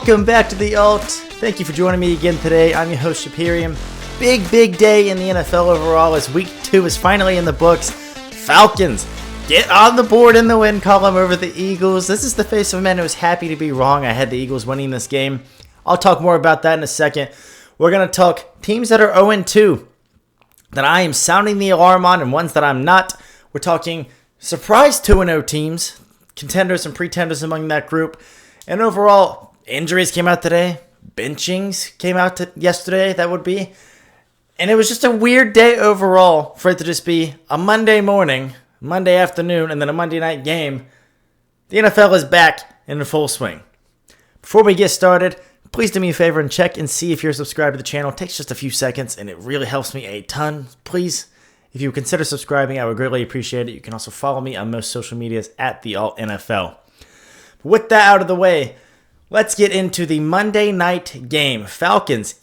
Welcome back to the Alt. Thank you for joining me again today. I'm your host, Shapirium. Big day in the NFL overall as Week 2 is finally in the books. Falcons get on the board in the win column over the Eagles. This is the face of a man who was happy to be wrong. I had the Eagles winning this game. I'll talk more about that in a second. We're going to talk teams that are 0-2 that I am sounding the alarm on and ones that I'm not. We're talking surprise 2-0 teams, contenders and pretenders among that group. And overall, injuries came out today. Benchings came out yesterday, that would be. And it was just a weird day overall for it to just be a Monday morning, Monday afternoon, and then a Monday night game. The NFL is back in full swing. Before we get started, please do me a favor and check and see if you're subscribed to the channel. It takes just a few seconds, and it really helps me a ton. Please, if you would consider subscribing, I would greatly appreciate it. You can also follow me on most social medias at the Alt NFL. With that out of the way, let's get into the Monday night game. Falcons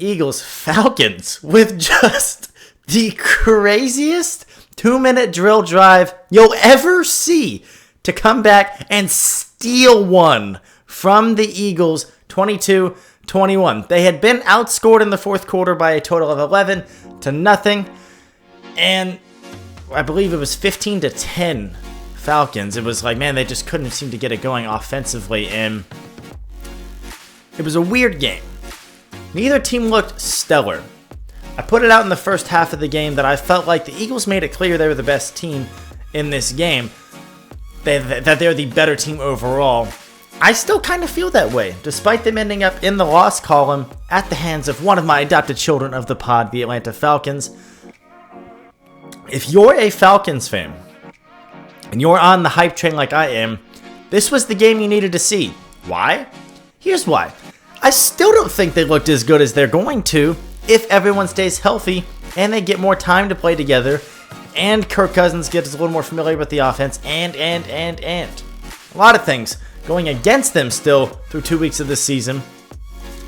with just the craziest 2-minute drill drive you'll ever see to come back and steal one from the Eagles, 22-21. They had been outscored in the fourth quarter by a total of 11-0, and I believe it was 15-10 Falcons. It was like, man, they just couldn't seem to get it going offensively, and it was a weird game. Neither team looked stellar. I put it out in the first half of the game that I felt like the Eagles made it clear they were the best team in this game, that they're the better team overall. I still kind of feel that way, despite them ending up in the loss column at the hands of one of my adopted children of the pod, the Atlanta Falcons. If you're a Falcons fan, and you're on the hype train like I am, this was the game you needed to see. Why? Here's why. I still don't think they looked as good as they're going to if everyone stays healthy and they get more time to play together and Kirk Cousins gets a little more familiar with the offense and. A lot of things going against them still through 2 weeks of this season,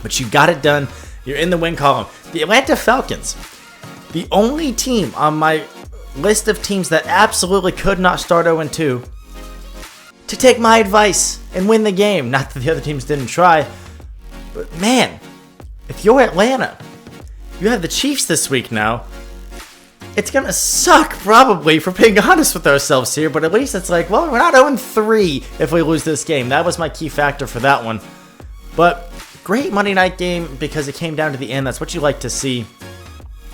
but you got it done. You're in the win column. The Atlanta Falcons, the only team on my list of teams that absolutely could not start 0-2 to take my advice and win the game. Not that the other teams didn't try, but man, if you're Atlanta, you have the Chiefs this week now. It's gonna suck probably, for being honest with ourselves here, but at least it's like, well, we're not 0-3 if we lose this game. That was my key factor for that one. But great Monday night game because it came down to the end. That's what you like to see.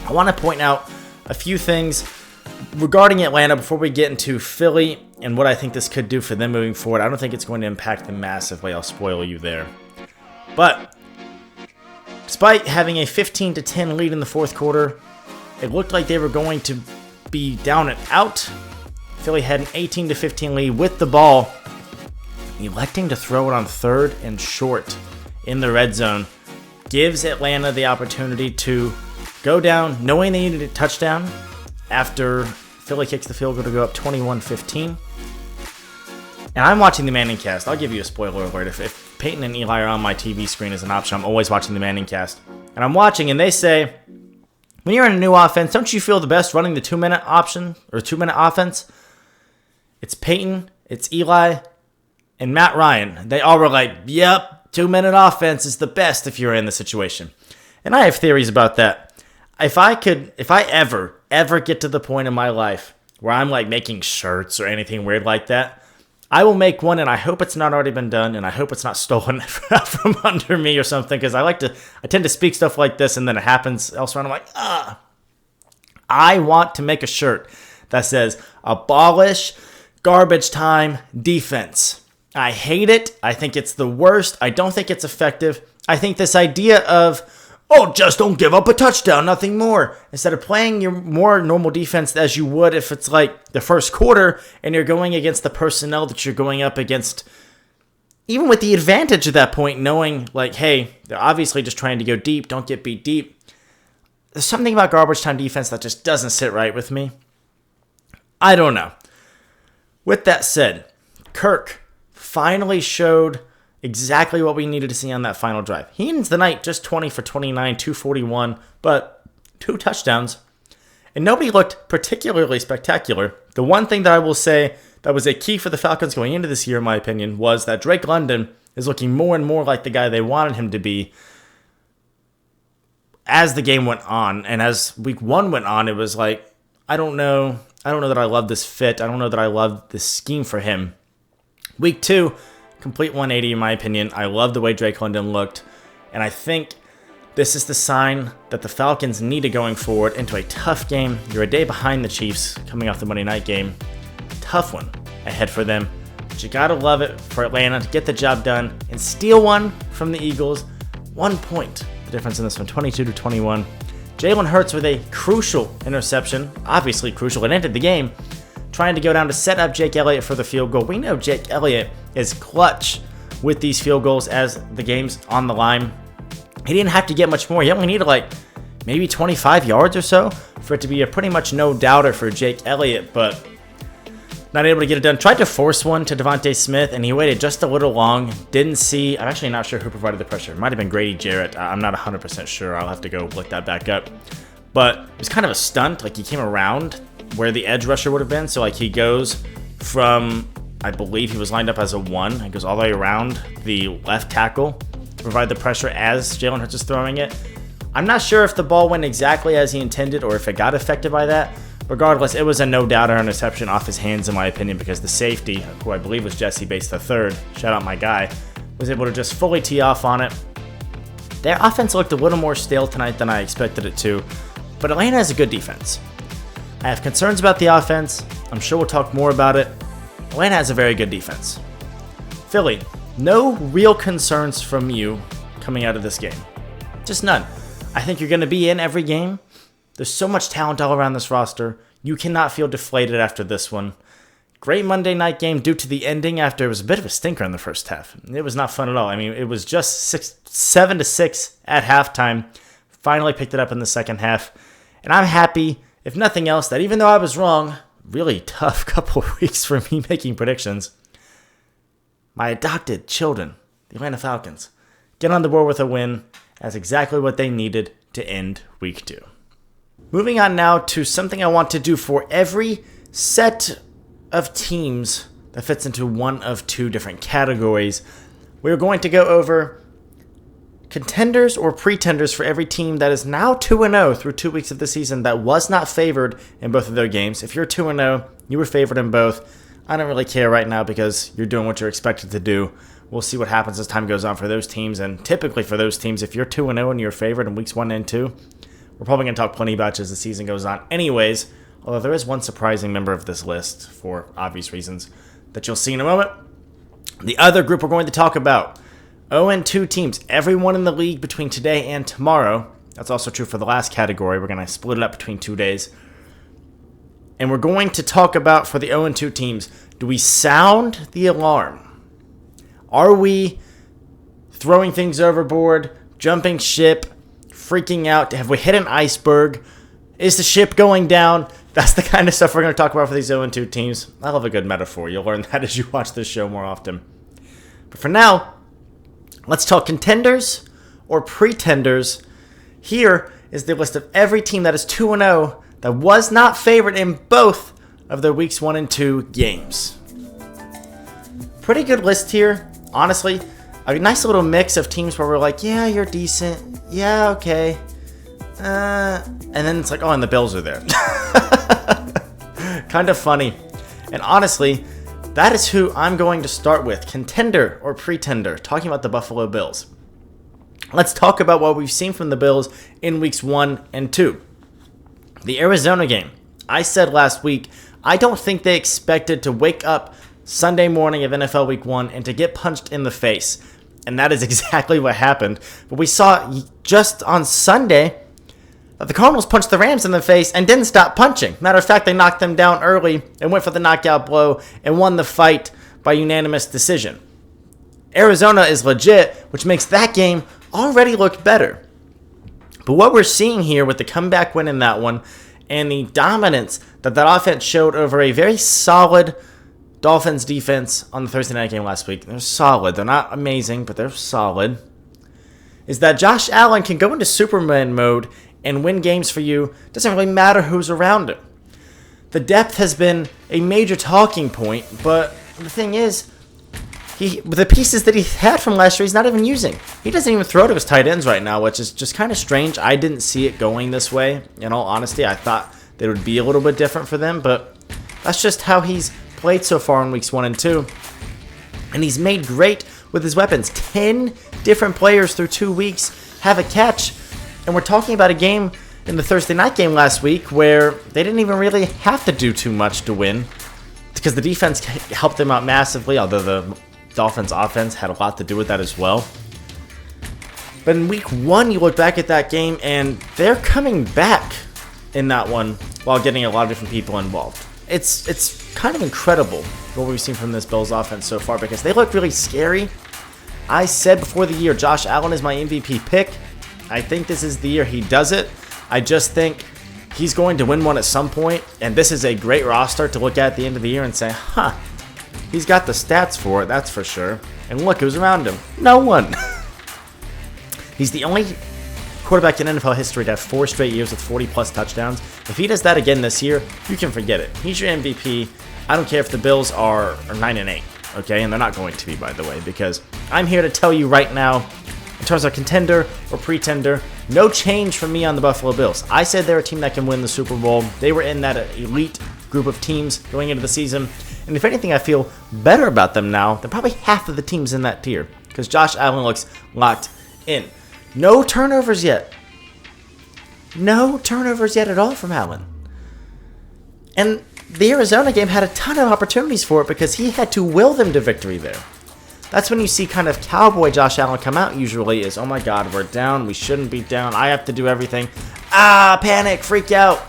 I want to point out a few things regarding Atlanta before we get into Philly and what I think this could do for them moving forward. I don't think it's going to impact them massively. I'll spoil you there. But despite having a 15-10 lead in the fourth quarter, it looked like they were going to be down and out. Philly had an 18-15 lead with the ball, electing to throw it on third and short in the red zone. Gives Atlanta the opportunity to go down knowing they needed a touchdown after Philly kicks the field goal to go up 21-15. And I'm watching the Manning cast. I'll give you a spoiler alert. If Peyton and Eli are on my TV screen as an option, I'm always watching the Manning cast. And I'm watching, and they say, when you're in a new offense, don't you feel the best running the 2-minute option or 2-minute offense? It's Peyton, it's Eli, and Matt Ryan. They all were like, yep, 2-minute offense is the best if you're in the situation. And I have theories about that. If I ever get to the point in my life where I'm like making shirts or anything weird like that, I will make one, and I hope it's not already been done, and I hope it's not stolen from under me or something, because I tend to speak stuff like this, and then it happens elsewhere, and I'm like, I want to make a shirt that says, abolish garbage time defense. I hate it. I think it's the worst. I don't think it's effective. I think this idea of, just don't give up a touchdown, nothing more. Instead of playing your more normal defense as you would if it's like the first quarter and you're going against the personnel that you're going up against, even with the advantage at that point, knowing like, hey, they're obviously just trying to go deep, don't get beat deep. There's something about garbage time defense that just doesn't sit right with me. I don't know. With that said, Kirk finally showed exactly what we needed to see on that final drive. He ends the night just 20 for 29, 241, but 2 touchdowns. And nobody looked particularly spectacular. The one thing that I will say that was a key for the Falcons going into this year, in my opinion, was that Drake London is looking more and more like the guy they wanted him to be as the game went on. And as week 1 went on, it was like, I don't know that I love this fit. I don't know that I love this scheme for him. Week 2, complete 180 in my opinion. I love the way Drake London looked. And I think this is the sign that the Falcons needed going forward into a tough game. You're a day behind the Chiefs coming off the Monday night game. Tough one ahead for them. But you gotta love it for Atlanta to get the job done and steal one from the Eagles. 1 point. The difference in this one, 22-21. Jalen Hurts with a crucial interception, obviously crucial. It ended the game, trying to go down to set up Jake Elliott for the field goal. We know Jake Elliott is clutch with these field goals as the game's on the line. He didn't have to get much more. He only needed like maybe 25 yards or so for it to be a pretty much no-doubter for Jake Elliott, but not able to get it done. Tried to force one to Devontae Smith, and he waited just a little long. Didn't see. I'm actually not sure who provided the pressure. It might have been Grady Jarrett. I'm not 100% sure. I'll have to go look that back up. But it was kind of a stunt. Like, he came around where the edge rusher would have been. So, like, he goes from, I believe he was lined up as a 1. He goes all the way around the left tackle to provide the pressure as Jalen Hurts is throwing it. I'm not sure if the ball went exactly as he intended or if it got affected by that. Regardless, it was a no-doubter interception off his hands, in my opinion, because the safety, who I believe was Jesse Bates III, shout out my guy, was able to just fully tee off on it. Their offense looked a little more stale tonight than I expected it to, but Atlanta has a good defense. I have concerns about the offense. I'm sure we'll talk more about it. Atlanta has a very good defense. Philly, no real concerns from you coming out of this game. Just none. I think you're going to be in every game. There's so much talent all around this roster. You cannot feel deflated after this one. Great Monday night game due to the ending after it was a bit of a stinker in the first half. It was not fun at all. I mean, it was just 7-6 at halftime. Finally picked it up in the second half. And I'm happy, if nothing else, that even though I was wrong, really tough couple of weeks for me making predictions, my adopted children, the Atlanta Falcons, get on the board with a win. That's exactly what they needed to end week 2. Moving on now to something I want to do for every set of teams that fits into one of 2 different categories. We're going to go over contenders or pretenders for every team that is now 2-0 through 2 weeks of the season that was not favored in both of their games. If you're 2-0, you were favored in both. I don't really care right now because you're doing what you're expected to do. We'll see what happens as time goes on for those teams. And typically for those teams, if you're 2-0 and you're favored in weeks 1 and 2, we're probably going to talk plenty about it as the season goes on anyways, although there is one surprising member of this list, for obvious reasons, that you'll see in a moment. The other group we're going to talk about, 0-2 teams, everyone in the league between today and tomorrow. That's also true for the last category. We're going to split it up between 2 days. And we're going to talk about, for the 0-2 teams, do we sound the alarm? Are we throwing things overboard, jumping ship, freaking out? Have we hit an iceberg? Is the ship going down? That's the kind of stuff we're going to talk about for these 0-2 teams. I love a good metaphor. You'll learn that as you watch this show more often. But for now, let's talk contenders or pretenders. Here is the list of every team that is 2-0 that was not favored in both of their weeks 1 and 2 games. Pretty good list here, honestly. A nice little mix of teams where we're like, yeah, you're decent. Yeah, okay. And then it's like, oh, and the Bills are there. Kind of funny. And honestly, that is who I'm going to start with. Contender or pretender. Talking about the Buffalo Bills. Let's talk about what we've seen from the Bills in weeks 1 and 2. The Arizona game. I said last week, I don't think they expected to wake up Sunday morning of NFL Week 1 and to get punched in the face. And that is exactly what happened. But we saw just on Sunday that the Cardinals punched the Rams in the face and didn't stop punching. Matter of fact, they knocked them down early and went for the knockout blow and won the fight by unanimous decision. Arizona is legit, which makes that game already look better. But what we're seeing here with the comeback win in that one and the dominance that offense showed over a very solid Dolphins defense on the Thursday night game last week, they're solid. They're not amazing, but they're solid, is that Josh Allen can go into Superman mode and win games for you. Doesn't really matter who's around him. The depth has been a major talking point, but the thing is, the pieces that he had from last year, he's not even using. He doesn't even throw to his tight ends right now, which is just kind of strange. I didn't see it going this way. In all honesty, I thought that it would be a little bit different for them, but that's just how he's played so far in weeks 1 and 2. And he's made great with his weapons. 10 different players through 2 weeks have a catch. And we're talking about a game in the Thursday night game last week where they didn't even really have to do too much to win because the defense helped them out massively, although the Dolphins offense had a lot to do with that as well. But in week 1, you look back at that game and they're coming back in that one while getting a lot of different people involved. It's kind of incredible what we've seen from this Bills offense so far because they look really scary. I said before the year, Josh Allen is my MVP pick. I think this is the year he does it. I just think he's going to win one at some point, and this is a great roster to look at the end of the year and say, he's got the stats for it, that's for sure. And look who's around him. No one. He's the only quarterback in NFL history to have 4 straight years with 40-plus touchdowns. If he does that again this year, you can forget it. He's your MVP. I don't care if the Bills are 9-8, okay? And they're not going to be, by the way, because I'm here to tell you right now, in terms of contender or pretender, no change from me on the Buffalo Bills. I said they're a team that can win the Super Bowl. They were in that elite group of teams going into the season. And if anything, I feel better about them now than probably half of the teams in that tier because Josh Allen looks locked in. No turnovers yet. No turnovers yet at all from Allen. And the Arizona game had a ton of opportunities for it because he had to will them to victory there. That's when you see kind of cowboy Josh Allen come out usually is, oh my God, we're down. We shouldn't be down. I have to do everything. Panic, freak out.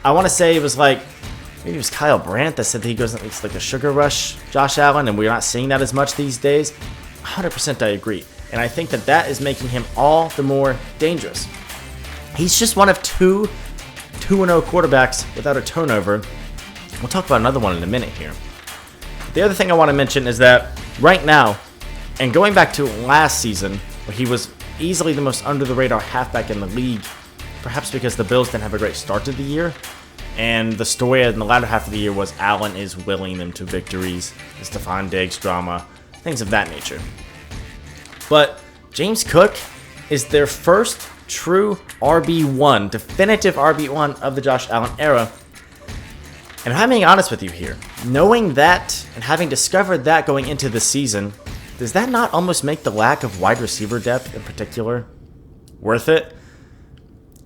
I want to say it was like, maybe it was Kyle Brandt that said that he goes, it's like a sugar rush, Josh Allen, and we're not seeing that as much these days. 100% I agree. And I think that that is making him all the more dangerous. He's just one of 2 2-0 quarterbacks without a turnover. We'll talk about another one in a minute here. The other thing I want to mention is that right now, and going back to last season, where he was easily the most under-the-radar halfback in the league, perhaps because the Bills didn't have a great start to the year, and the story in the latter half of the year was Allen is willing them to victories, the Stephon Diggs drama, things of that nature. But James Cook is their first true RB1, definitive RB1 of the Josh Allen era. And if I'm being honest with you here, knowing that and having discovered that going into the season, does that not almost make the lack of wide receiver depth in particular worth it?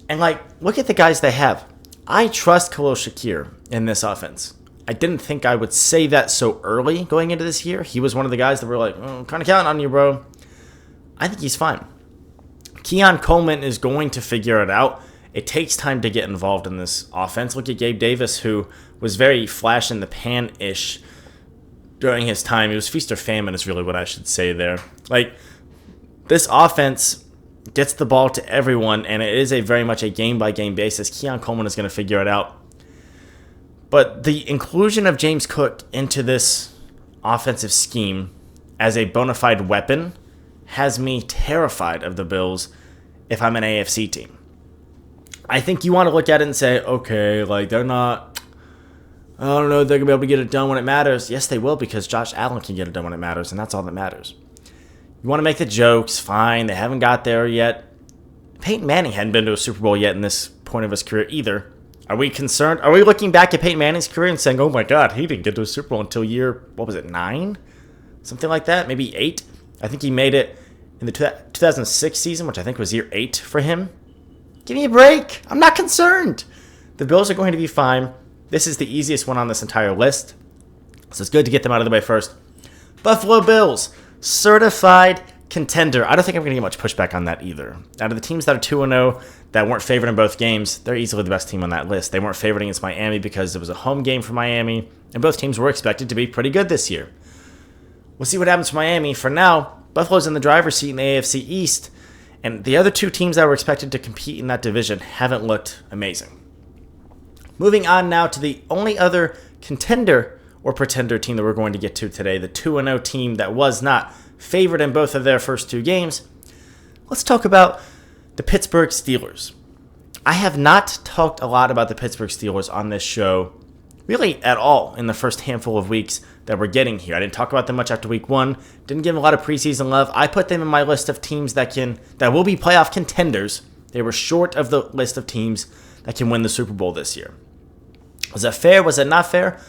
And look at the guys they have. I trust Khalil Shakir in this offense. I didn't think I would say that so early going into this year. He was one of the guys that were like, kind of counting on you, bro. I think he's fine. Keon Coleman is going to figure it out. It takes time to get involved in this offense. Look at Gabe Davis, who was very flash in the pan-ish during his time. It was feast or famine is really what I should say there. This offense gets the ball to everyone, and it is very much a game-by-game basis. Keon Coleman is going to figure it out. But the inclusion of James Cook into this offensive scheme as a bona fide weapon has me terrified of the Bills if I'm an AFC team. I think you want to look at it and say, okay, they're not, I don't know, they're going to be able to get it done when it matters. Yes, they will, because Josh Allen can get it done when it matters, and that's all that matters. You want to make the jokes, fine, they haven't got there yet. Peyton Manning hadn't been to a Super Bowl yet in this point of his career either. Are we concerned? Are we looking back at Peyton Manning's career and saying, oh my God, he didn't get to a Super Bowl until year, 9? Something like that, maybe 8. I think he made it in the 2006 season, which I think was year 8 for him. Give me a break. I'm not concerned. The Bills are going to be fine. This is the easiest one on this entire list, so it's good to get them out of the way first. Buffalo Bills, certified contender. I don't think I'm going to get much pushback on that either. Out of the teams that are 2-0 that weren't favored in both games, they're easily the best team on that list. They weren't favored against Miami because it was a home game for Miami, and both teams were expected to be pretty good this year. We'll see what happens for Miami. For now, Buffalo's in the driver's seat in the AFC East, and the other 2 teams that were expected to compete in that division haven't looked amazing. Moving on now to the only other contender or pretender team that we're going to get to today, the 2-0 team that was not favored in both of their first 2 games. Let's talk about the Pittsburgh Steelers. I have not talked a lot about the Pittsburgh Steelers on this show really at all in the first handful of weeks that we're getting here. I didn't talk about them much after week 1. Didn't give them a lot of preseason love. I put them in my list of teams that will be playoff contenders. They were short of the list of teams that can win the Super Bowl this year. Was that fair? Was it not fair?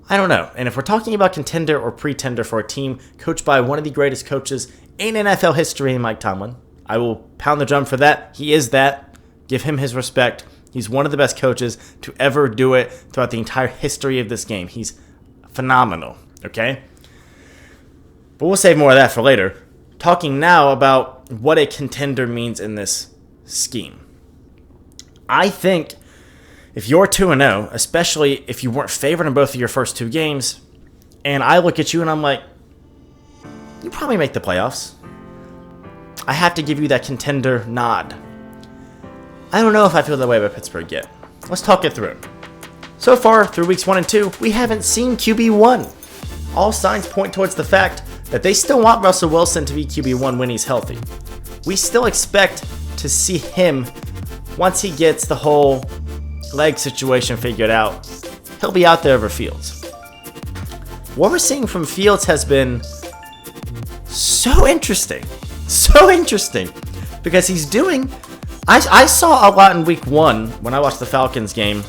I don't know. And if we're talking about contender or pretender for a team coached by one of the greatest coaches in NFL history, Mike Tomlin, I will pound the drum for that. He is that. Give him his respect. He's one of the best coaches to ever do it throughout the entire history of this game. He's phenomenal, okay? But we'll save more of that for later. Talking now about what a contender means in this scheme. I think if you're 2-0, especially if you weren't favored in both of your first 2 games, and I look at you and I'm like, you probably make the playoffs. I have to give you that contender nod. I don't know if I feel that way about Pittsburgh yet. Let's talk it through. So far, through weeks 1 and 2, we haven't seen QB1. All signs point towards the fact that they still want Russell Wilson to be QB1 when he's healthy. We still expect to see him once he gets the whole leg situation figured out. He'll be out there over Fields. What we're seeing from Fields has been so interesting. So interesting. Because he's doing... I saw a lot in week 1 when I watched the Falcons game.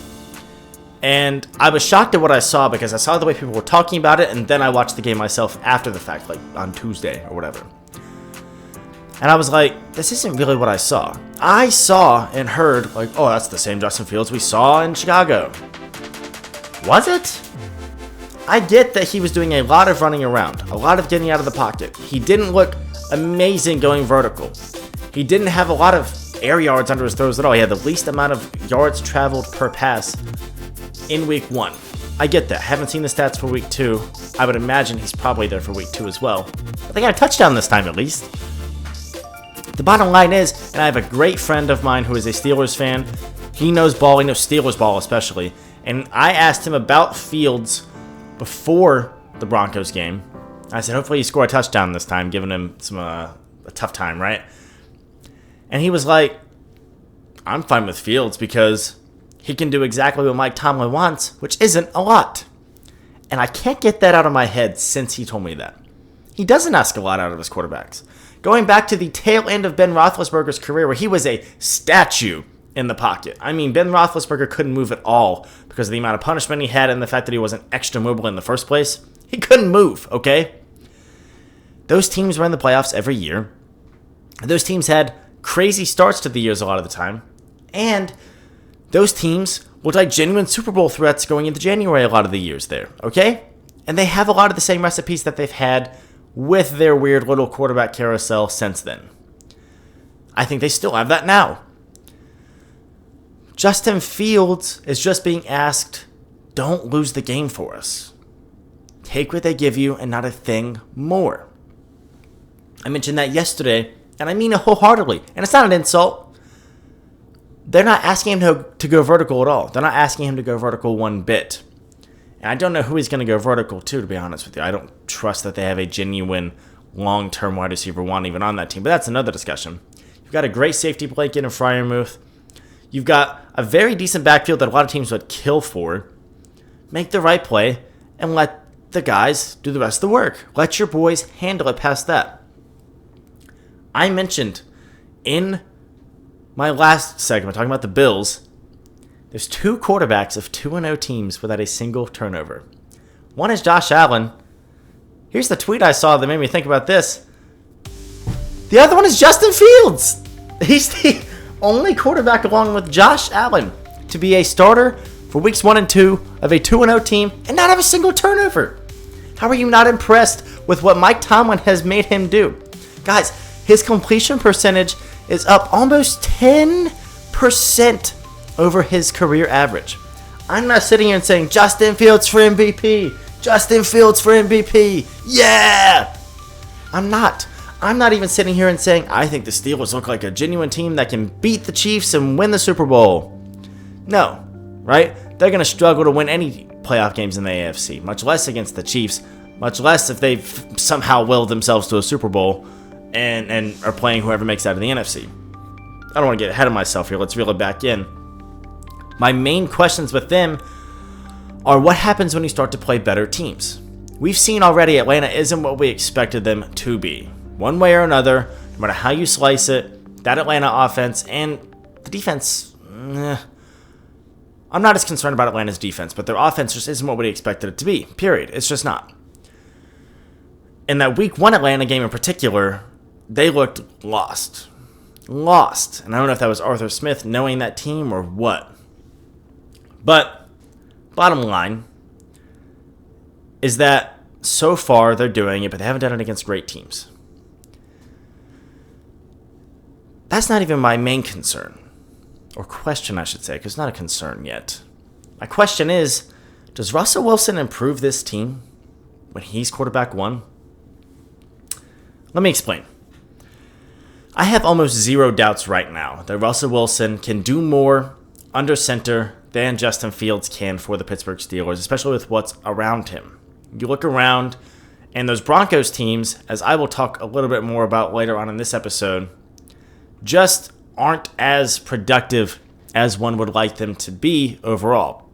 And I was shocked at what I saw because I saw the way people were talking about it. And then I watched the game myself after the fact, like on Tuesday or whatever. And I was like, this isn't really what I saw. I saw and heard, like, oh, that's the same Justin Fields we saw in Chicago. Was it? I get that he was doing a lot of running around, a lot of getting out of the pocket. He didn't look amazing going vertical. He didn't have a lot of air yards under his throws at all. He had the least amount of yards traveled per pass in week 1. I get that. Haven't seen the stats for week 2. I would imagine he's probably there for week 2 as well. But they got a touchdown this time at least. The bottom line is, and I have a great friend of mine who is a Steelers fan. He knows ball. He knows Steelers ball especially. And I asked him about Fields before the Broncos game. I said, hopefully you score a touchdown this time, giving him a tough time, right? And he was like, I'm fine with Fields because he can do exactly what Mike Tomlin wants, which isn't a lot. And I can't get that out of my head since he told me that. He doesn't ask a lot out of his quarterbacks. Going back to the tail end of Ben Roethlisberger's career where he was a statue in the pocket. I mean, Ben Roethlisberger couldn't move at all because of the amount of punishment he had and the fact that he wasn't extra mobile in the first place. He couldn't move, okay? Those teams were in the playoffs every year. Those teams had crazy starts to the years a lot of the time. And those teams looked like genuine Super Bowl threats going into January a lot of the years there, okay? And they have a lot of the same recipes that they've had with their weird little quarterback carousel since then. I think they still have that now. Justin Fields is just being asked, don't lose the game for us. Take what they give you and not a thing more. I mentioned that yesterday, and I mean it wholeheartedly. And it's not an insult. They're not asking him to go vertical at all. They're not asking him to go vertical one bit. And I don't know who he's going to go vertical to be honest with you. I don't trust that they have a genuine long-term wide receiver one even on that team. But that's another discussion. You've got a great safety blanket in Freiermuth. You've got a very decent backfield that a lot of teams would kill for. Make the right play and let the guys do the rest of the work. Let your boys handle it past that. I mentioned in my last segment, talking about the Bills, there's 2 quarterbacks of 2-0 teams without a single turnover. One is Josh Allen. Here's the tweet I saw that made me think about this. The other one is Justin Fields. He's the only quarterback along with Josh Allen to be a starter for weeks 1 and 2 of a 2-0 team and not have a single turnover. How are you not impressed with what Mike Tomlin has made him do? Guys, his completion percentage is up almost 10% over his career average. I'm not sitting here and saying, Justin Fields for MVP. Justin Fields for MVP. Yeah! I'm not. I'm not even sitting here and saying, I think the Steelers look like a genuine team that can beat the Chiefs and win the Super Bowl. No, right? They're going to struggle to win any playoff games in the AFC, much less against the Chiefs, much less if they've somehow willed themselves to a Super Bowl and are playing whoever makes out of the NFC. I don't want to get ahead of myself here. Let's reel it back in. My main questions with them are what happens when you start to play better teams. We've seen already Atlanta isn't what we expected them to be. One way or another, no matter how you slice it, that Atlanta offense and the defense, I'm not as concerned about Atlanta's defense, but their offense just isn't what we expected it to be, period. It's just not. In that week 1 Atlanta game in particular, they looked lost. Lost. And I don't know if that was Arthur Smith knowing that team or what. But, bottom line is that so far they're doing it, but they haven't done it against great teams. That's not even my main concern. Or question, I should say, because it's not a concern yet. My question is, does Russell Wilson improve this team when he's quarterback 1? Let me explain. I have almost zero doubts right now that Russell Wilson can do more under center than Justin Fields can for the Pittsburgh Steelers, especially with what's around him. You look around, and those Broncos teams, as I will talk a little bit more about later on in this episode, just aren't as productive as one would like them to be overall.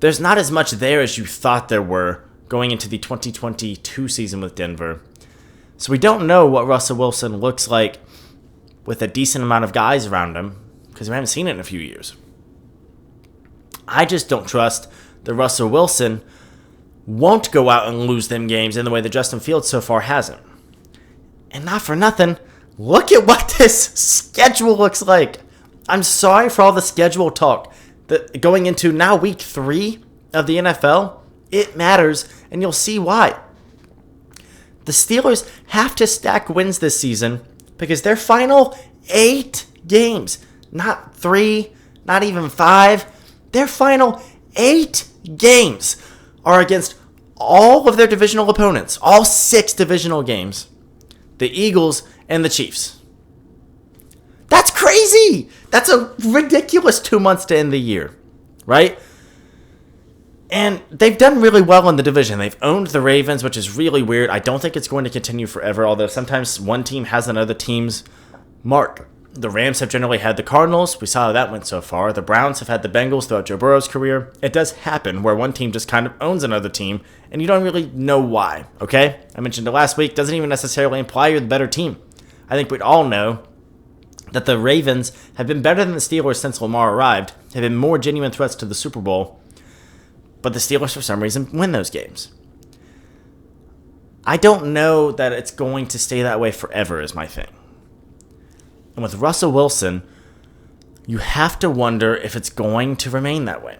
There's not as much there as you thought there were going into the 2022 season with Denver. So we don't know what Russell Wilson looks like with a decent amount of guys around him because we haven't seen it in a few years. I just don't trust that Russell Wilson won't go out and lose them games in the way that Justin Fields so far hasn't. And not for nothing, look at what this schedule looks like. I'm sorry for all the schedule talk. Going into now week 3 of the NFL, it matters, and you'll see why. The Steelers have to stack wins this season because their final 8 games, not 3, not even 5, their final 8 games are against all of their divisional opponents, all 6 divisional games, the Eagles and the Chiefs. That's crazy. That's a ridiculous 2 months to end the year, right? And they've done really well in the division. They've owned the Ravens, which is really weird. I don't think it's going to continue forever, although sometimes one team has another team's mark. The Rams have generally had the Cardinals. We saw how that went so far. The Browns have had the Bengals throughout Joe Burrow's career. It does happen where one team just kind of owns another team, and you don't really know why, okay? I mentioned it last week. Doesn't even necessarily imply you're the better team. I think we'd all know that the Ravens have been better than the Steelers since Lamar arrived, have been more genuine threats to the Super Bowl, but the Steelers, for some reason, win those games. I don't know that it's going to stay that way forever is my thing. And with Russell Wilson, you have to wonder if it's going to remain that way.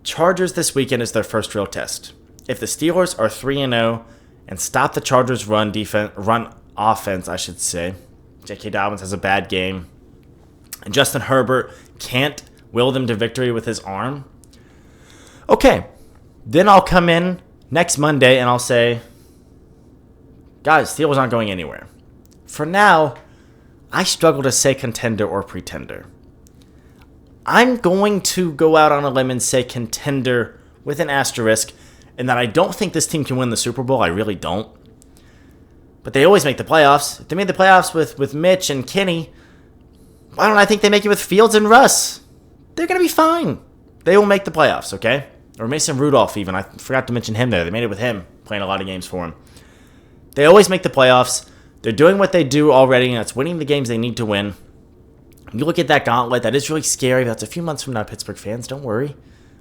Chargers this weekend is their first real test. If the Steelers are 3-0 and stop the Chargers' run offense, I should say, J.K. Dobbins has a bad game, and Justin Herbert can't will them to victory with his arm, okay, then I'll come in next Monday and I'll say, guys, Steelers aren't going anywhere. For now, I struggle to say contender or pretender. I'm going to go out on a limb and say contender with an asterisk, and that I don't think this team can win the Super Bowl. I really don't. But they always make the playoffs. If they made the playoffs with Mitch and Kenny, why don't I think they make it with Fields and Russ? They're going to be fine. They will make the playoffs, okay? Or Mason Rudolph even. I forgot to mention him there. They made it with him, playing a lot of games for him. They always make the playoffs. They're doing what they do already, and that's winning the games they need to win. You look at that gauntlet. That is really scary. That's a few months from now, Pittsburgh fans. Don't worry.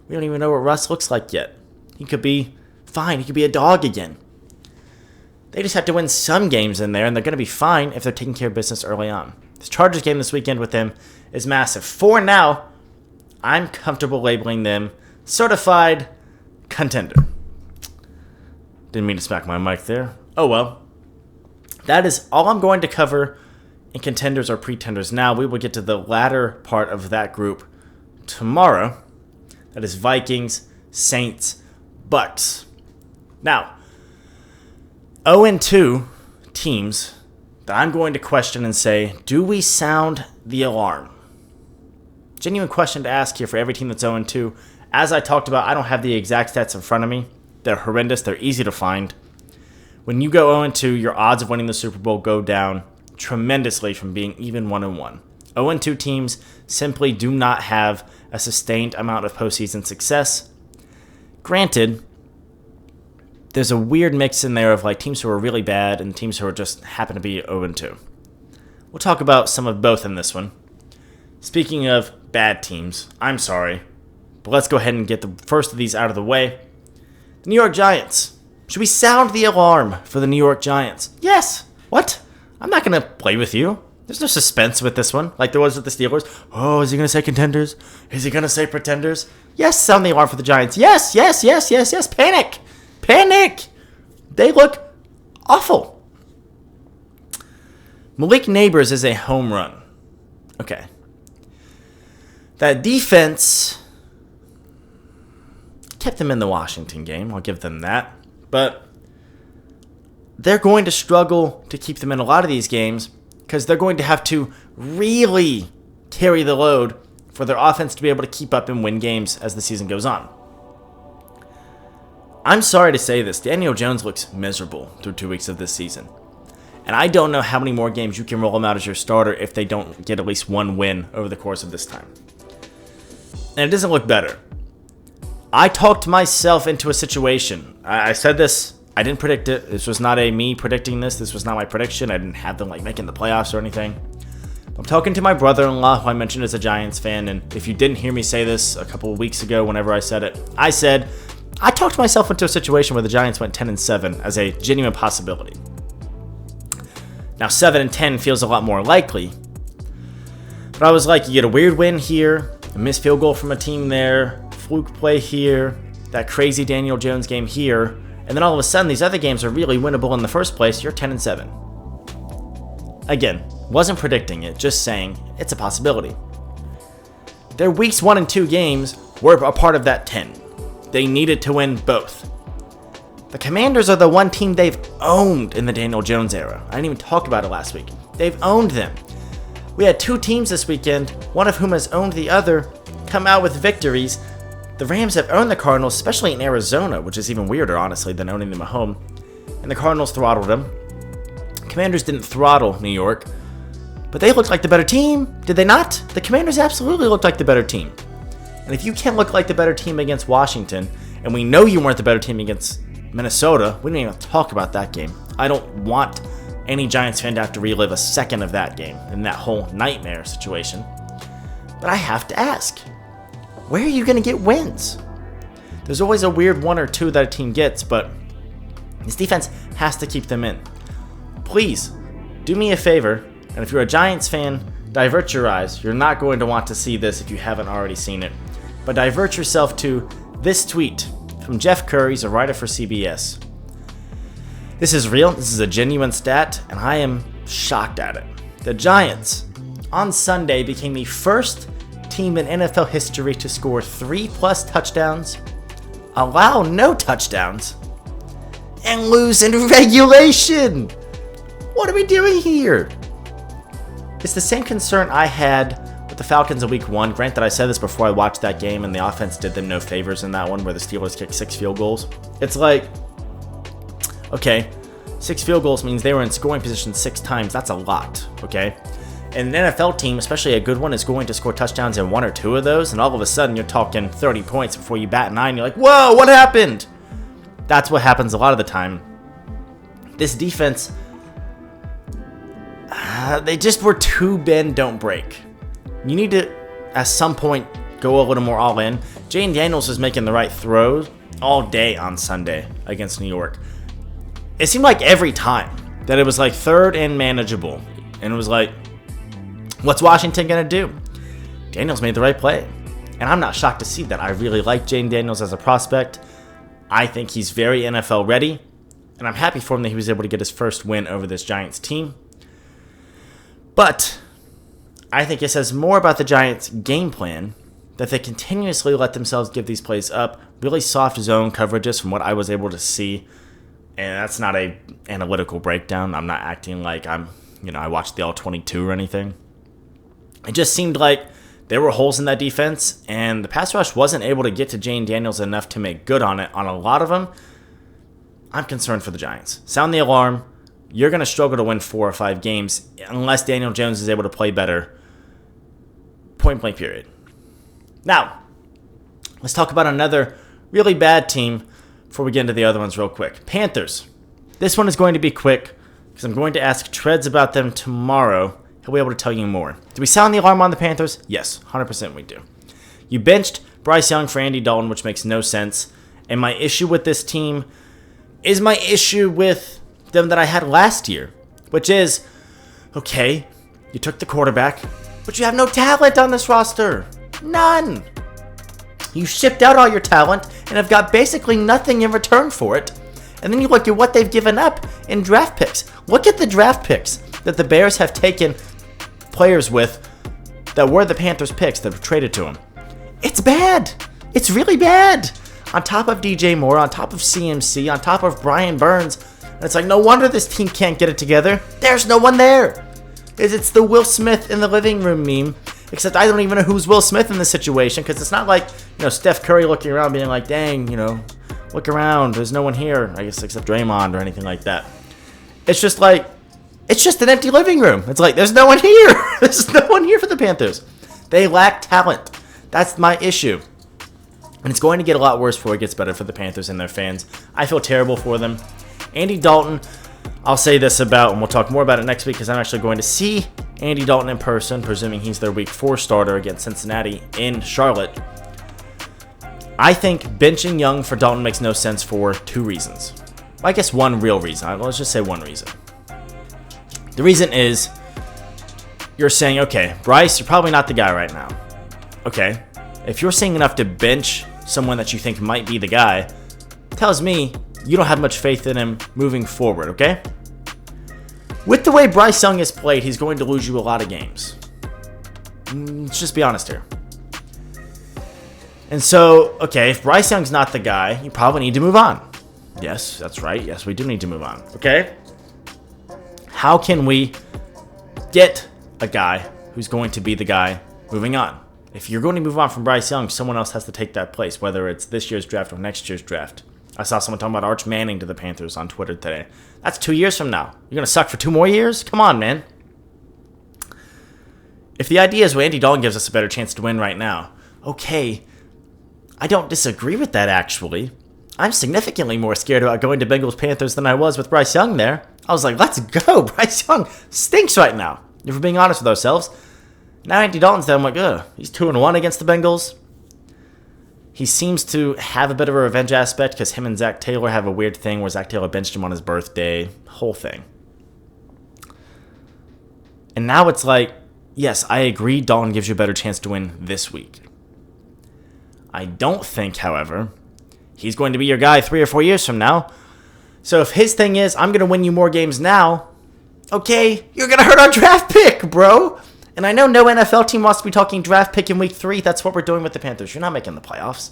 We don't even know what Russ looks like yet. He could be fine. He could be a dog again. They just have to win some games in there, and they're going to be fine if they're taking care of business early on. This Chargers game this weekend with them is massive. For now, I'm comfortable labeling them certified contender. Didn't mean to smack my mic there. Oh well. That is all I'm going to cover in contenders or pretenders. Now, we will get to the latter part of that group tomorrow. That is Vikings, Saints, Bucks. Now, 0-2 teams that I'm going to question and say, do we sound the alarm? Genuine question to ask here for every team that's 0-2. As I talked about, I don't have the exact stats in front of me. They're horrendous. They're easy to find. When you go 0-2, your odds of winning the Super Bowl go down tremendously from being even 1-1. 0-2 teams simply do not have a sustained amount of postseason success. Granted, there's a weird mix in there of like teams who are really bad and teams who are just happen to be 0-2. We'll talk about some of both in this one. Speaking of bad teams, I'm sorry, but let's go ahead and get the first of these out of the way. The New York Giants. Should we sound the alarm for the New York Giants? Yes. What? I'm not going to play with you. There's no suspense with this one, like there was with the Steelers. Oh, is he going to say contenders? Is he going to say pretenders? Yes, sound the alarm for the Giants. Yes. Panic. Panic. They look awful. Malik Neighbors is a home run. Okay. That defense kept them in the Washington game. I'll give them that. But they're going to struggle to keep them in a lot of these games because they're going to have to really carry the load for their offense to be able to keep up and win games as the season goes on. I'm sorry to say this, Daniel Jones looks miserable through 2 weeks of this season. And I don't know how many more games you can roll him out as your starter if they don't get at least one win over the course of this time. And it doesn't look better. I talked myself into a situation. I said this. I didn't predict it. This was not me predicting this. This was not my prediction. I didn't have them making the playoffs or anything. I'm talking to my brother-in-law, who I mentioned is a Giants fan. And if you didn't hear me say this a couple of weeks ago whenever I said it, I said I talked myself into a situation where the Giants went 10-7 as a genuine possibility. Now 7-10 feels a lot more likely. But I was like, you get a weird win here, a missed field goal from a team there, fluke play here, that crazy Daniel Jones game here, and then all of a sudden these other games are really winnable in the first place. You're 10-7. Again, wasn't predicting it, just saying it's a possibility. Their weeks 1 and 2 games were a part of that 10. They needed to win both. The Commanders are the one team they've owned in the Daniel Jones era. I didn't even talk about it last week. They've owned them. We had 2 teams this weekend, one of whom has owned the other, come out with victories. The Rams have owned the Cardinals, especially in Arizona, which is even weirder, honestly, than owning them at home. And the Cardinals throttled them. Commanders didn't throttle New York, but they looked like the better team, did they not? The Commanders absolutely looked like the better team. And if you can't look like the better team against Washington, and we know you weren't the better team against Minnesota, we didn't even talk about that game. I don't want any Giants fan to have to relive a second of that game and that whole nightmare situation. But I have to ask, where are you going to get wins? There's always a weird 1 or 2 that a team gets, but this defense has to keep them in. Please, do me a favor, and if you're a Giants fan, divert your eyes. You're not going to want to see this if you haven't already seen it. But divert yourself to this tweet from Jeff Curry, a writer for CBS. This is real, this is a genuine stat, and I am shocked at it. The Giants, on Sunday, became the first team in NFL history to score 3+ touchdowns, allow no touchdowns, and lose in regulation. What are we doing here? It's the same concern I had with the Falcons in week 1. Granted, I said this before I watched that game, and the offense did them no favors in that one where the Steelers kicked 6 field goals. It's like, okay, 6 field goals means they were in scoring position 6 times. That's a lot, okay? And an NFL team, especially a good one, is going to score touchdowns in 1 or 2 of those, and all of a sudden you're talking 30 points before you bat an eye, and you're like, whoa, what happened? That's what happens a lot of the time. This defense, they just were too bend, don't break. You need to, at some point, go a little more all in. Jane Daniels was making the right throws all day on Sunday against New York. It seemed like every time that it was like 3rd and manageable. And it was like, what's Washington going to do? Daniels made the right play. And I'm not shocked to see that. I really like Jane Daniels as a prospect. I think he's very NFL ready. And I'm happy for him that he was able to get his first win over this Giants team. But I think it says more about the Giants' game plan that they continuously let themselves give these plays up. Really soft zone coverages from what I was able to see. And that's not a analytical breakdown. I'm not acting like I watched the All-22 or anything. It just seemed like there were holes in that defense, and the pass rush wasn't able to get to Jane Daniels enough to make good on it. On a lot of them, I'm concerned for the Giants. Sound the alarm. You're going to struggle to win 4 or 5 games unless Daniel Jones is able to play better. Point blank period. Now, let's talk about another really bad team before we get into the other ones real quick. Panthers. This one is going to be quick because I'm going to ask Treads about them tomorrow. He'll be able to tell you more. Do we sound the alarm on the Panthers? Yes, 100% we do. You benched Bryce Young for Andy Dalton, which makes no sense. And my issue with this team is my issue with them that I had last year, which is, okay, you took the quarterback, but you have no talent on this roster. None. You shipped out all your talent and have got basically nothing in return for it. And then you look at what they've given up in draft picks. Look at the draft picks that the Bears have taken players with that were the Panthers picks that were traded to them. It's bad. It's really bad. On top of DJ Moore, on top of CMC, on top of Brian Burns. And it's like, no wonder this team can't get it together. There's no one there. It's the Will Smith in the living room meme. Except I don't even know who's Will Smith in this situation, because it's not like, Steph Curry looking around being like, dang, look around. There's no one here, I guess, except Draymond or anything like that. It's just like, it's just an empty living room. It's like, there's no one here. There's no one here for the Panthers. They lack talent. That's my issue. And it's going to get a lot worse before it gets better for the Panthers and their fans. I feel terrible for them. Andy Dalton, I'll say this about, and we'll talk more about it next week, because I'm actually going to see Andy Dalton in person, presuming he's their week 4 starter against Cincinnati in Charlotte. I think benching Young for Dalton makes no sense for 2 reasons. I guess one real reason. Let's just say one reason. The reason is you're saying, okay, Bryce, you're probably not the guy right now. Okay, if you're seeing enough to bench someone that you think might be the guy, tells me you don't have much faith in him moving forward, okay? With the way Bryce Young has played, he's going to lose you a lot of games. Let's just be honest here. And so, okay, if Bryce Young's not the guy, you probably need to move on. Yes, that's right. Yes, we do need to move on, okay? How can we get a guy who's going to be the guy moving on? If you're going to move on from Bryce Young, someone else has to take that place, whether it's this year's draft or next year's draft. I saw someone talking about Arch Manning to the Panthers on Twitter today. That's 2 years from now. You're going to suck for 2 more years? Come on, man. If the idea is, well, Andy Dalton gives us a better chance to win right now, okay, I don't disagree with that, actually. I'm significantly more scared about going to Bengals-Panthers than I was with Bryce Young there. I was like, let's go. Bryce Young stinks right now, if we're being honest with ourselves. Now Andy Dalton's there, I'm like, ugh, he's 2-1 against the Bengals. He seems to have a bit of a revenge aspect because him and Zach Taylor have a weird thing where Zach Taylor benched him on his birthday. Whole thing. And now it's like, yes, I agree Dalton gives you a better chance to win this week. I don't think, however, he's going to be your guy 3 or 4 years from now. So if his thing is, I'm going to win you more games now, okay, you're going to hurt our draft pick, bro. And I know no NFL team wants to be talking draft pick in week 3. That's what we're doing with the Panthers. You're not making the playoffs.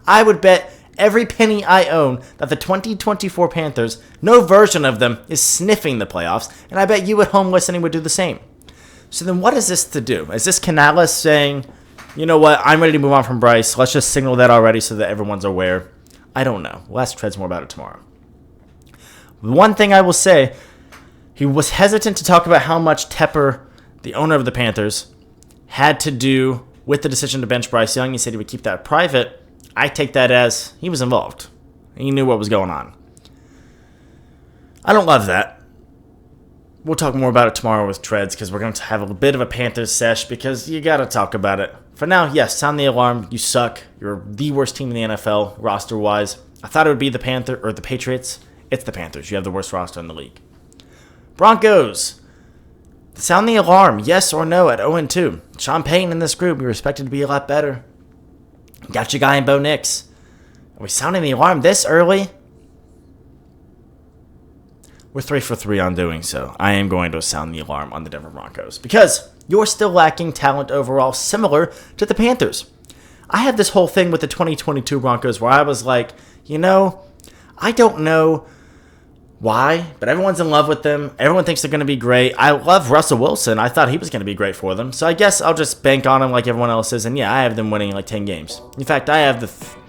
I would bet every penny I own that the 2024 Panthers, no version of them, is sniffing the playoffs. And I bet you at home listening would do the same. So then what is this to do? Is this Canales saying, you know what, I'm ready to move on from Bryce. Let's just signal that already so that everyone's aware. I don't know. We'll ask Treads more about it tomorrow. One thing I will say, he was hesitant to talk about how much Tepper, the owner of the Panthers, had to do with the decision to bench Bryce Young. He said he would keep that private. I take that as he was involved. He knew what was going on. I don't love that. We'll talk more about it tomorrow with Treads because we're going to have a bit of a Panthers sesh because you got to talk about it. For now, yes, sound the alarm. You suck. You're the worst team in the NFL roster-wise. I thought it would be the Patriots. It's the Panthers. You have the worst roster in the league. Broncos. Sound the alarm, yes or no, at 0-2. Sean Payton in this group, we expected to be a lot better. Got your guy in Bo Nix. Are we sounding the alarm this early? We're 3 for 3 on doing so. I am going to sound the alarm on the Denver Broncos because you're still lacking talent overall, similar to the Panthers. I had this whole thing with the 2022 Broncos where I was like, I don't know why, but everyone's in love with them. Everyone thinks they're going to be great. I love Russell Wilson. I thought he was going to be great for them. So I guess I'll just bank on him like everyone else is. And yeah, I have them winning like 10 games. In fact, I have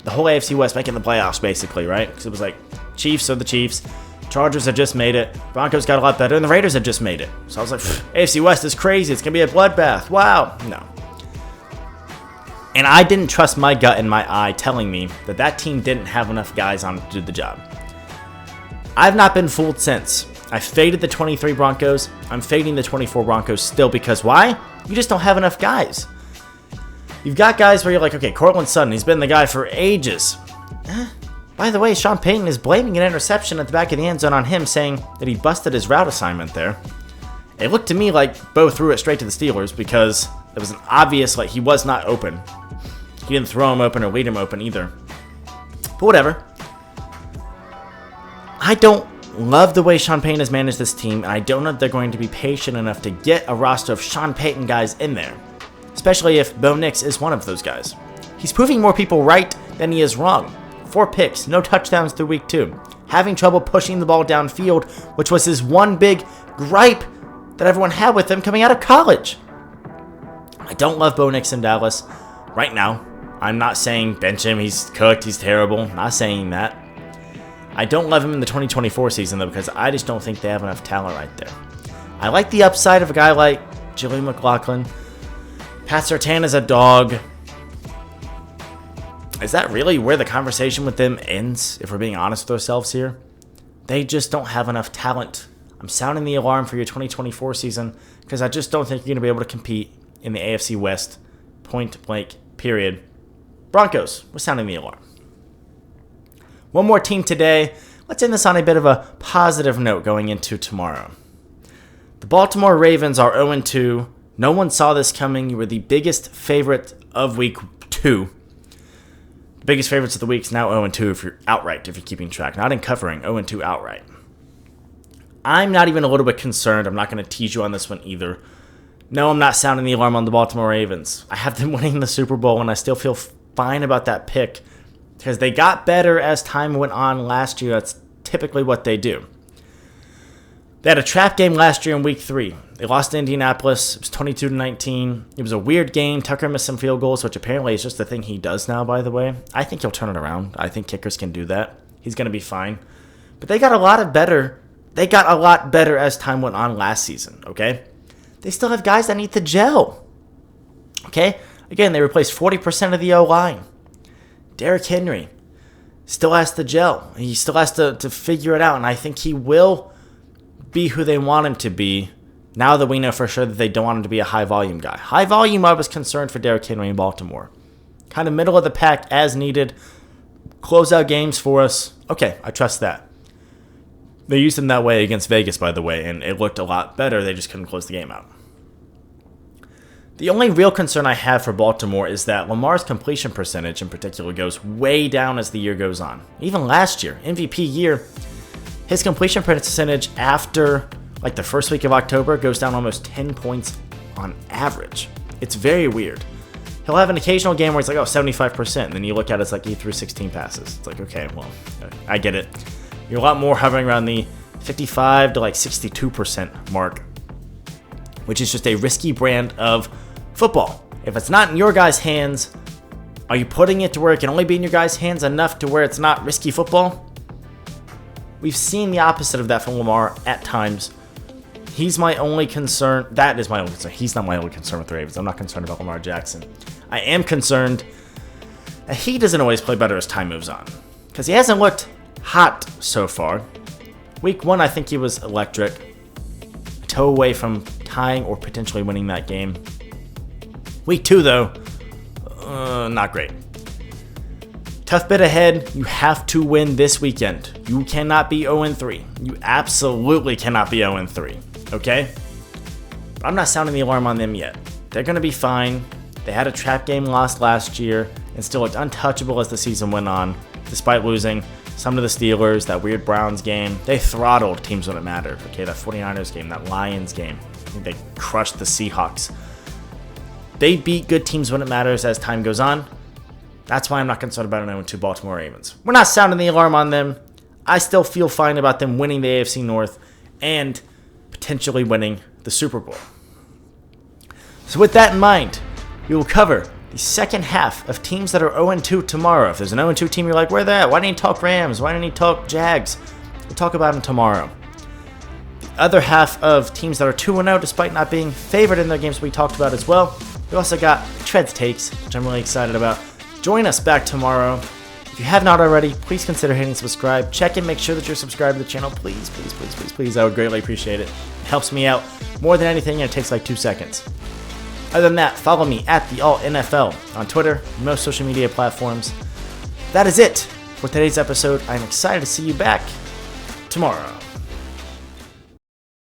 the whole AFC West making the playoffs basically, right? Because it was like Chiefs are the Chiefs. Chargers have just made it. Broncos got a lot better. And the Raiders have just made it. So I was like, AFC West is crazy. It's going to be a bloodbath. Wow. No. And I didn't trust my gut and my eye telling me that that team didn't have enough guys on to do the job. I've not been fooled since. I faded the 23 Broncos. I'm fading the 24 Broncos still because why? You just don't have enough guys. You've got guys where you're like, okay, Cortland Sutton, he's been the guy for ages. By the way, Sean Payton is blaming an interception at the back of the end zone on him, saying that he busted his route assignment there. It looked to me like Bo threw it straight to the Steelers because it was an obvious, like, he was not open. He didn't throw him open or lead him open either. But whatever. I don't love the way Sean Payton has managed this team, and I don't know if they're going to be patient enough to get a roster of Sean Payton guys in there. Especially if Bo Nix is one of those guys. He's proving more people right than he is wrong. 4 picks, no touchdowns through week 2. Having trouble pushing the ball downfield, which was his one big gripe that everyone had with him coming out of college. I don't love Bo Nix in Dallas right now. I'm not saying bench him, he's cooked, he's terrible. Not saying that. I don't love him in the 2024 season, though, because I just don't think they have enough talent right there. I like the upside of a guy like Jillian McLaughlin. Pat Surtain is a dog. Is that really where the conversation with them ends, if we're being honest with ourselves here? They just don't have enough talent. I'm sounding the alarm for your 2024 season because I just don't think you're going to be able to compete in the AFC West, point blank, period. Broncos, we're sounding the alarm. One more team today. Let's end this on a bit of a positive note going into tomorrow. The Baltimore Ravens are 0-2. No one saw this coming. You were the biggest favorite of week 2. The biggest favorites of the week is now 0-2 if you're outright, if you're keeping track. Not in covering, 0-2 outright. I'm not even a little bit concerned. I'm not going to tease you on this one either. No, I'm not sounding the alarm on the Baltimore Ravens. I have them winning the Super Bowl, and I still feel fine about that pick because they got better as time went on last year. That's typically what they do. They had a trap game last year in week 3. They lost to Indianapolis. It was 22-19. It was a weird game. Tucker missed some field goals, which apparently is just the thing he does now, by the way. I think he'll turn it around. I think kickers can do that. He's going to be fine. But they got a lot better. They got a lot better as time went on last season, okay? They still have guys that need to gel, okay? Again, they replaced 40% of the O-line. Derrick Henry still has to gel. He still has to figure it out, and I think he will be who they want him to be now that we know for sure that they don't want him to be a high-volume guy. High volume, I was concerned for Derrick Henry in Baltimore. Kind of middle of the pack as needed. Close out games for us. Okay, I trust that. They used him that way against Vegas, by the way, and it looked a lot better. They just couldn't close the game out. The only real concern I have for Baltimore is that Lamar's completion percentage in particular goes way down as the year goes on. Even last year, MVP year, his completion percentage after like the first week of October goes down almost 10 points on average. It's very weird. He'll have an occasional game where it's like, 75%. And then you look at it, it's like he threw 16 passes. It's like, okay, well, I get it. You're a lot more hovering around the 55 to like 62% mark, which is just a risky brand of football. If it's not in your guys' hands, are you putting it to where it can only be in your guys' hands enough to where it's not risky football? We've seen the opposite of that from Lamar at times. He's my only concern. That is my only concern. He's not my only concern with the Ravens. I'm not concerned about Lamar Jackson. I am concerned that he doesn't always play better as time moves on because he hasn't looked hot so far. Week 1, I think he was electric. A toe away from tying or potentially winning that game. Week 2, though, not great. Tough bit ahead. You have to win this weekend. You cannot be 0-3. You absolutely cannot be 0-3, okay? But I'm not sounding the alarm on them yet. They're going to be fine. They had a trap game loss last year and still looked untouchable as the season went on, despite losing some to the Steelers, that weird Browns game. They throttled teams when it mattered. Okay, that 49ers game, that Lions game. I think they crushed the Seahawks. They beat good teams when it matters as time goes on. That's why I'm not concerned about an 0-2 Baltimore Ravens. We're not sounding the alarm on them. I still feel fine about them winning the AFC North and potentially winning the Super Bowl. So with that in mind, we will cover the second half of teams that are 0-2 tomorrow. If there's an 0-2 team, you're like, where they at? Why didn't you talk Rams? Why didn't you talk Jags? We'll talk about them tomorrow. The other half of teams that are 2-0, despite not being favored in their games we talked about as well, We also got Tread's Takes, which I'm really excited about. Join us back tomorrow. If you have not already, please consider hitting subscribe. Check and make sure that you're subscribed to the channel. Please, please, please, please, please. I would greatly appreciate it. It helps me out more than anything, and it takes like 2 seconds. Other than that, follow me at the Alt NFL on Twitter, most social media platforms. That is it for today's episode. I'm excited to see you back tomorrow.